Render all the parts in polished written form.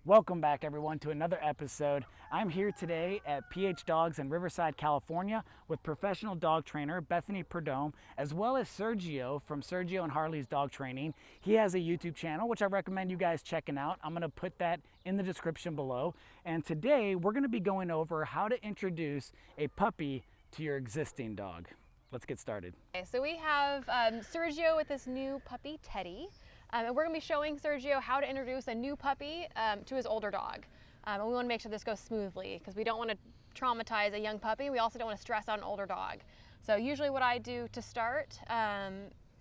Welcome back everyone to another episode. I'm here today at PhDogs in Riverside, California with professional dog trainer Bethany Perdomo, as well as Sergio from Sergio and Harley's Dog Training. He has a YouTube channel, which I recommend you guys checking out. I'm gonna put that in the description below. And today we're gonna be going over how to introduce a puppy to your existing dog. Let's get started. Okay, so we have Sergio with this new puppy, Teddy. And we're gonna be showing Sergio how to introduce a new puppy to his older dog. And we wanna make sure this goes smoothly because we don't wanna traumatize a young puppy. We also don't wanna stress out an older dog. So usually what I do to start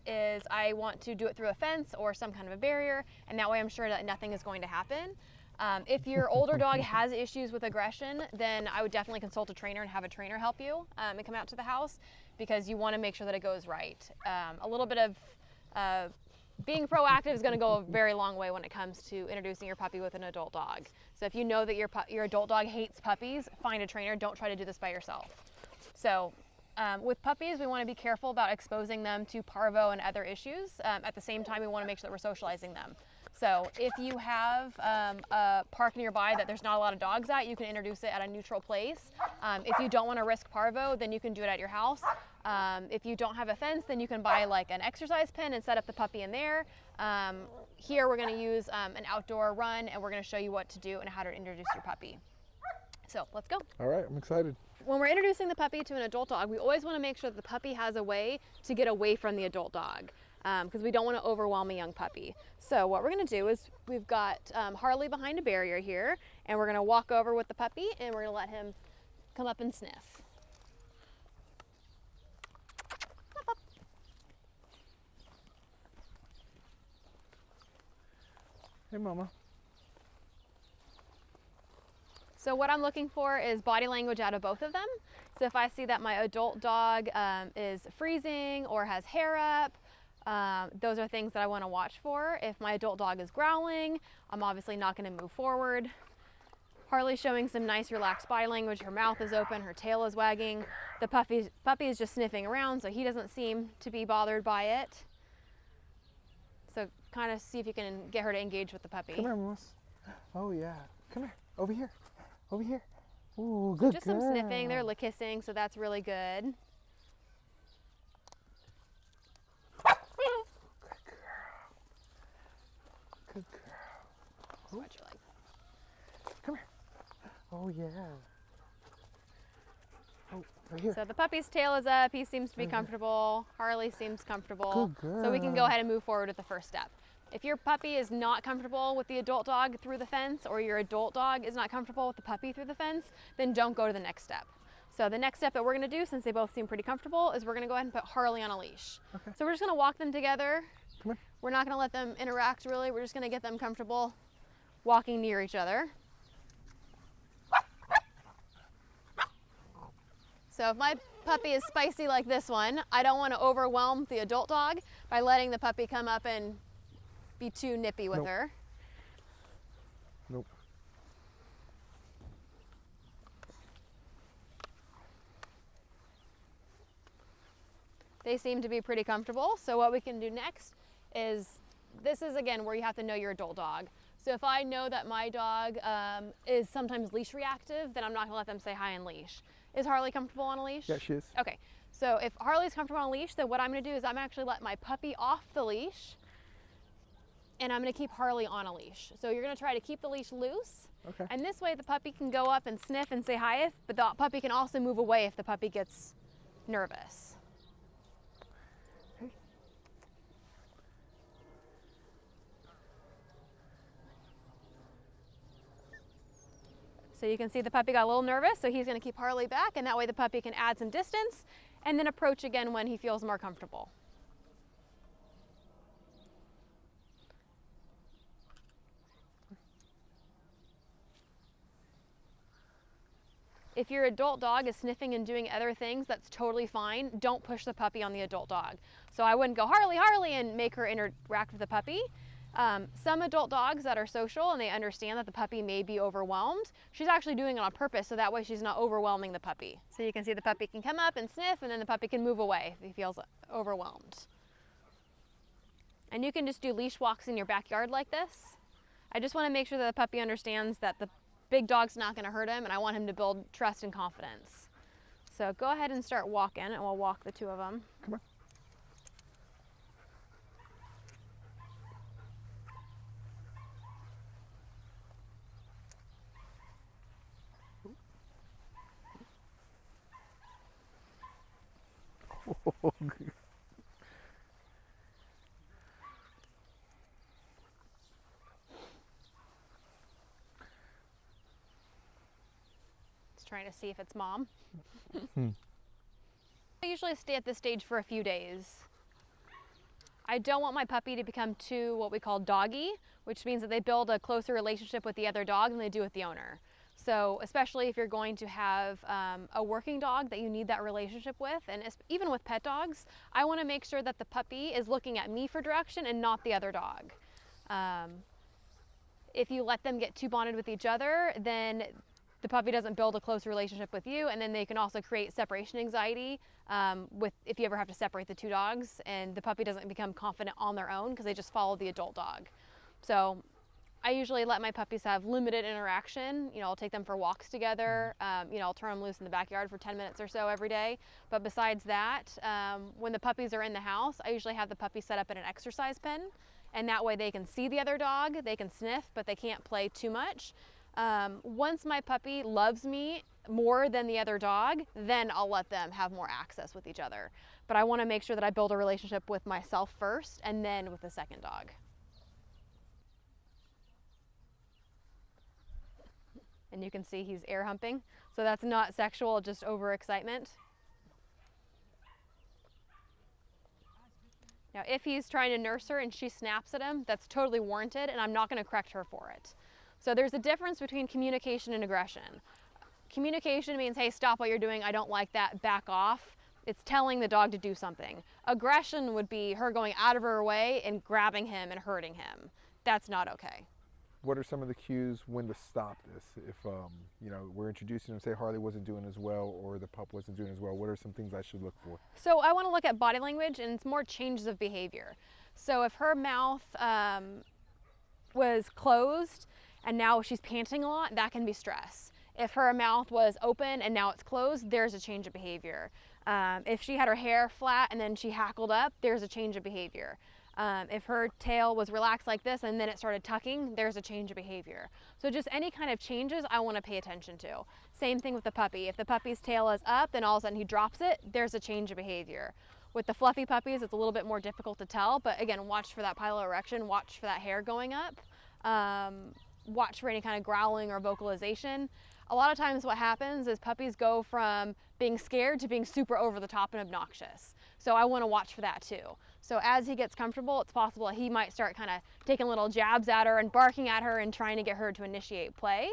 is I want to do it through a fence or some kind of a barrier, and that way I'm sure that nothing is going to happen. If your older dog has issues with aggression, then I would definitely consult a trainer and have a trainer help you and come out to the house because you wanna make sure that it goes right. A little bit of being proactive is going to go a very long way when it comes to introducing your puppy with an adult dog. So if you know that your adult dog hates puppies, find a trainer. Don't try to do this by yourself. So with puppies, we want to be careful about exposing them to parvo and other issues. At the same time, we want to make sure that we're socializing them. So if you have a park nearby that there's not a lot of dogs at, you can introduce it at a neutral place. If you don't want to risk parvo, then you can do it at your house. If you don't have a fence, then you can buy like an exercise pen and set up the puppy in there. Here we're going to use an outdoor run, and we're going to show you what to do and how to introduce your puppy. So let's go. All right, I'm excited. When we're introducing the puppy to an adult dog, we always want to make sure that the puppy has a way to get away from the adult dog because we don't want to overwhelm a young puppy. So what we're going to do is we've got Harley behind a barrier here, and we're going to walk over with the puppy, and we're going to let him come up and sniff. Hey, Mama. So what I'm looking for is body language out of both of them. So if I see that my adult dog is freezing or has hair up, those are things that I want to watch for. If my adult dog is growling, I'm obviously not going to move forward. Harley's showing some nice relaxed body language. Her mouth is open, her tail is wagging. The puppy is just sniffing around, so he doesn't seem to be bothered by it. So kind of see if you can get her to engage with the puppy. Come here, Moose. Oh, yeah. Come here. Over here. Over here. Ooh, good Just girl. some sniffing. They're lick kissing, so that's really good. Good girl. Good girl. Watch your leg. Come here. Oh, yeah. Oh, right here. So the puppy's tail is up. He seems to be comfortable. Harley seems comfortable. Good girl. So we can go ahead and move forward with the first step. If your puppy is not comfortable with the adult dog through the fence, or your adult dog is not comfortable with the puppy through the fence, then don't go to the next step. So the next step that we're gonna do, since they both seem pretty comfortable, is we're gonna go ahead and put Harley on a leash. Okay. So we're just gonna walk them together. Come here. We're not gonna let them interact really. We're just gonna get them comfortable walking near each other. So if my puppy is spicy like this one, I don't want to overwhelm the adult dog by letting the puppy come up and be too nippy with her. Nope. They seem to be pretty comfortable. So what we can do next is, this is again where you have to know your adult dog. So if I know that my dog is sometimes leash reactive, then I'm not gonna let them say hi on leash. Is Harley comfortable on a leash? Yeah, she is. Okay, so if Harley's comfortable on a leash, then what I'm gonna do is I'm actually let my puppy off the leash, and I'm gonna keep Harley on a leash. So you're gonna try to keep the leash loose, Okay. and this way the puppy can go up and sniff and say hi, but the puppy can also move away if the puppy gets nervous. Hey. So you can see the puppy got a little nervous, so he's gonna keep Harley back, and that way the puppy can add some distance and then approach again when he feels more comfortable. If your adult dog is sniffing and doing other things, that's totally fine. Don't push the puppy on the adult dog. So I wouldn't go, Harley, Harley, and make her interact with the puppy. Some adult dogs that are social and they understand that the puppy may be overwhelmed, she's actually doing it on purpose so that way she's not overwhelming the puppy. So you can see the puppy can come up and sniff, and then the puppy can move away if he feels overwhelmed. And you can just do leash walks in your backyard like this. I just want to make sure that the puppy understands that the big dog's not going to hurt him, and I want him to build trust and confidence. So go ahead and start walking, and we'll walk the two of them. Come on. Just trying to see if it's mom. I usually stay at this stage for a few days. I don't want my puppy to become too what we call doggy, which means that they build a closer relationship with the other dog than they do with the owner. So especially if you're going to have a working dog that you need that relationship with, and even with pet dogs, I want to make sure that the puppy is looking at me for direction and not the other dog. If you let them get too bonded with each other, then the puppy doesn't build a close relationship with you, and then they can also create separation anxiety if you ever have to separate the two dogs, and the puppy doesn't become confident on their own because they just follow the adult dog. So I usually let my puppies have limited interaction. You know, I'll take them for walks together. You know, I'll turn them loose in the backyard for 10 minutes or so every day. But besides that, when the puppies are in the house, I usually have the puppy set up in an exercise pen, and that way they can see the other dog, they can sniff, but they can't play too much. Once my puppy loves me more than the other dog, then I'll let them have more access with each other. But I want to make sure that I build a relationship with myself first and then with the second dog. And you can see he's air humping. So that's not sexual, just overexcitement. Now, if he's trying to nurse her and she snaps at him, that's totally warranted, and I'm not going to correct her for it. So there's a difference between communication and aggression. Communication means, hey, stop what you're doing, I don't like that, back off. It's telling the dog to do something. Aggression would be her going out of her way and grabbing him and hurting him. That's not okay. What are some of the cues when to stop this? If you know, we're introducing them, say Harley wasn't doing as well or the pup wasn't doing as well, what are some things I should look for? So I want to look at body language, and it's more changes of behavior. So if her mouth was closed and now she's panting a lot, that can be stress. If her mouth was open and now it's closed, there's a change of behavior. If she had her hair flat and then she hackled up, there's a change of behavior. If her tail was relaxed like this and then it started tucking, there's a change of behavior. So just any kind of changes I want to pay attention to. Same thing with the puppy. If the puppy's tail is up, then all of a sudden he drops it, there's a change of behavior. With the fluffy puppies, it's a little bit more difficult to tell, but again, watch for that piloerection, watch for that hair going up, watch for any kind of growling or vocalization. A lot of times what happens is puppies go from being scared to being super over the top and obnoxious. So I want to watch for that too. So as he gets comfortable, it's possible he might start kind of taking little jabs at her and barking at her and trying to get her to initiate play.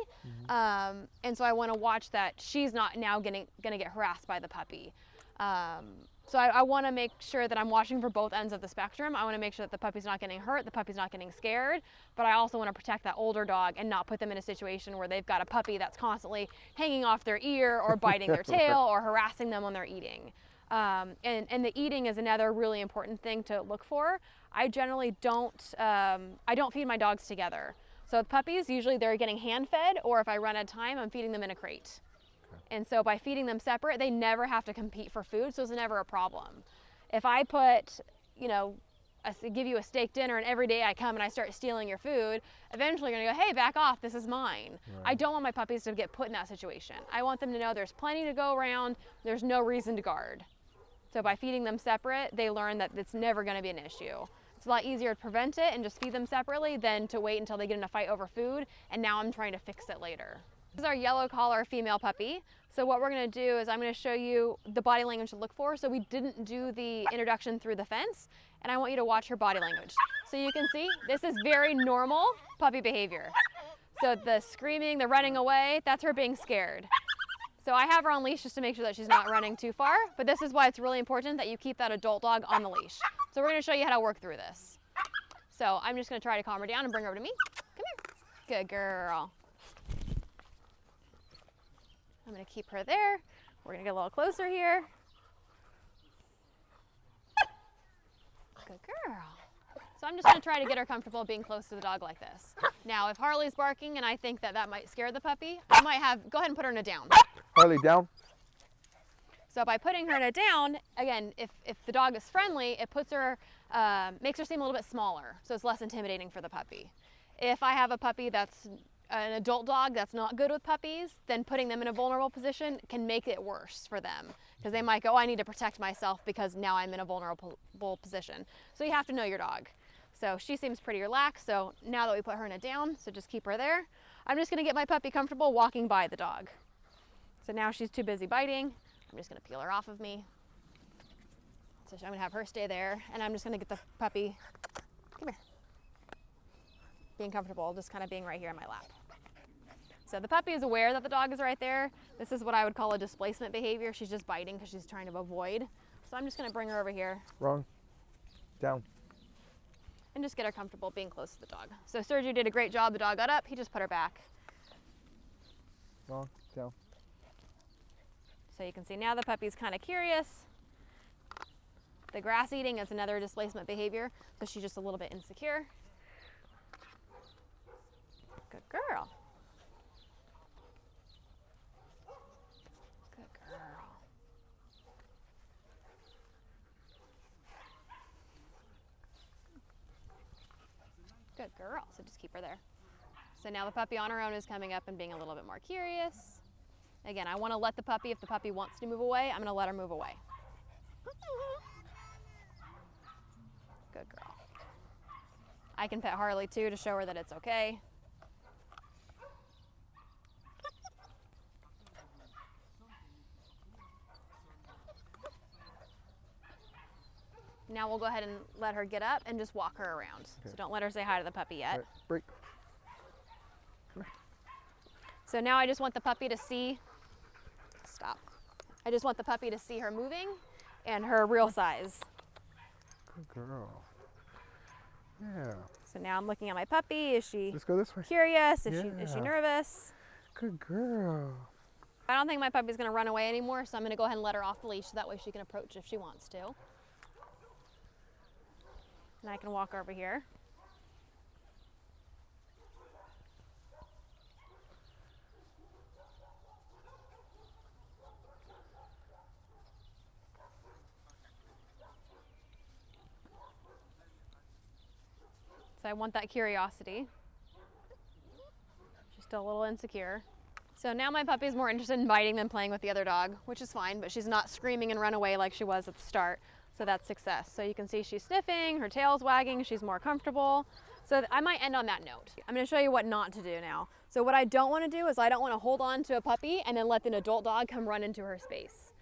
And so I want to watch that she's not now going to get harassed by the puppy. So I want to make sure that I'm watching for both ends of the spectrum. I want to make sure that the puppy's not getting hurt, the puppy's not getting scared, but I also want to protect that older dog and not put them in a situation where they've got a puppy that's constantly hanging off their ear or biting their tail or harassing them when they're eating. And the eating is another really important thing to look for. I generally don't feed my dogs together. So with puppies, usually they're getting hand fed, or if I run out of time, I'm feeding them in a crate. And so by feeding them separate, they never have to compete for food, so it's never a problem. If I put, you know, give you a steak dinner and every day I come and I start stealing your food, eventually you're gonna go, hey, back off, this is mine. Right. I don't want my puppies to get put in that situation. I want them to know there's plenty to go around, there's no reason to guard. So by feeding them separate, they learn that it's never gonna be an issue. It's a lot easier to prevent it and just feed them separately than to wait until they get in a fight over food and now I'm trying to fix it later. This is our yellow collar female puppy. So what we're gonna do is I'm gonna show you the body language to look for. So we didn't do the introduction through the fence, and I want you to watch her body language. So you can see, this is very normal puppy behavior. So the screaming, the running away, that's her being scared. So I have her on leash just to make sure that she's not running too far, but this is why it's really important that you keep that adult dog on the leash. So we're gonna show you how to work through this. So I'm just gonna try to calm her down and bring her over to me. Come here, good girl. I'm gonna keep her there. We're gonna get a little closer here. Good girl. So I'm just gonna try to get her comfortable being close to the dog like this. Now, if Harley's barking and I think that that might scare the puppy, I might go ahead and put her in a down. Harley, down. So by putting her in a down, again, if the dog is friendly, it puts her, makes her seem a little bit smaller, so it's less intimidating for the puppy. If I have a puppy that's an adult dog that's not good with puppies, then putting them in a vulnerable position can make it worse for them, because they might go, oh, I need to protect myself because now I'm in a vulnerable position. So you have to know your dog. So she seems pretty relaxed, so now that we put her in a down, so just keep her there, I'm just gonna get my puppy comfortable walking by the dog. So now she's too busy biting. I'm just gonna peel her off of me. So I'm gonna have her stay there, and I'm just gonna get the puppy, come here, being comfortable, just kind of being right here in my lap. So the puppy is aware that the dog is right there. This is what I would call a displacement behavior. She's just biting because she's trying to avoid. So I'm just gonna bring her over here. Wrong. Down. And just get her comfortable being close to the dog. So Sergio did a great job. The dog got up, he just put her back. Wrong. Down. So you can see now the puppy's kind of curious. The grass eating is another displacement behavior, so she's just a little bit insecure. Good girl. Good girl. Good girl, so just keep her there. So now the puppy on her own is coming up and being a little bit more curious. Again, I want to let the puppy, if the puppy wants to move away, I'm going to let her move away. Good girl. I can pet Harley too to show her that it's okay. Now we'll go ahead and let her get up and just walk her around. Okay. So don't let her say hi to the puppy yet. Right, break. So now I just want the puppy to see, stop. I just want the puppy to see her moving and her real size. Good girl. Yeah. So now I'm looking at my puppy. Is she Let's go this way. curious? Is she nervous? Good girl. I don't think my puppy's gonna run away anymore, so I'm gonna go ahead and let her off the leash so that way she can approach if she wants to. And I can walk over here. So I want that curiosity. She's still a little insecure. So now my puppy's more interested in biting than playing with the other dog, which is fine, but she's not screaming and run away like she was at the start. So that's success. So you can see she's sniffing, her tail's wagging, she's more comfortable. So I might end on that note. I'm gonna show you what not to do now. So what I don't wanna do is I don't wanna hold on to a puppy and then let an adult dog come run into her space.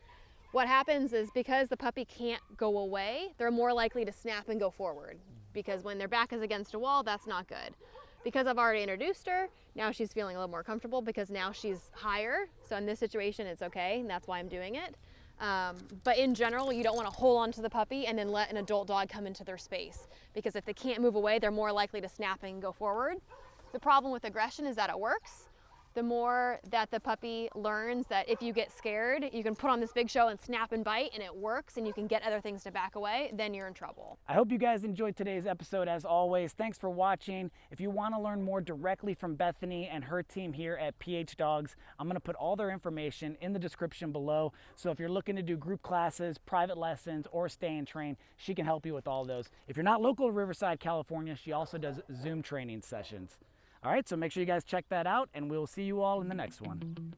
What happens is because the puppy can't go away, they're more likely to snap and go forward, because when their back is against a wall, that's not good. Because I've already introduced her, now she's feeling a little more comfortable because now she's higher. So in this situation, it's okay, and that's why I'm doing it. But in general, you don't want to hold on to the puppy and then let an adult dog come into their space, because if they can't move away, they're more likely to snap and go forward. The problem with aggression is that it works. The more that the puppy learns that if you get scared, you can put on this big show and snap and bite and it works and you can get other things to back away, then you're in trouble. I hope you guys enjoyed today's episode as always. Thanks for watching. If you want to learn more directly from Bethany and her team here at PhDogs, I'm going to put all their information in the description below. So if you're looking to do group classes, private lessons, or stay and train, she can help you with all those. If you're not local to Riverside, California, she also does Zoom training sessions. All right, so make sure you guys check that out, and we'll see you all in the next one.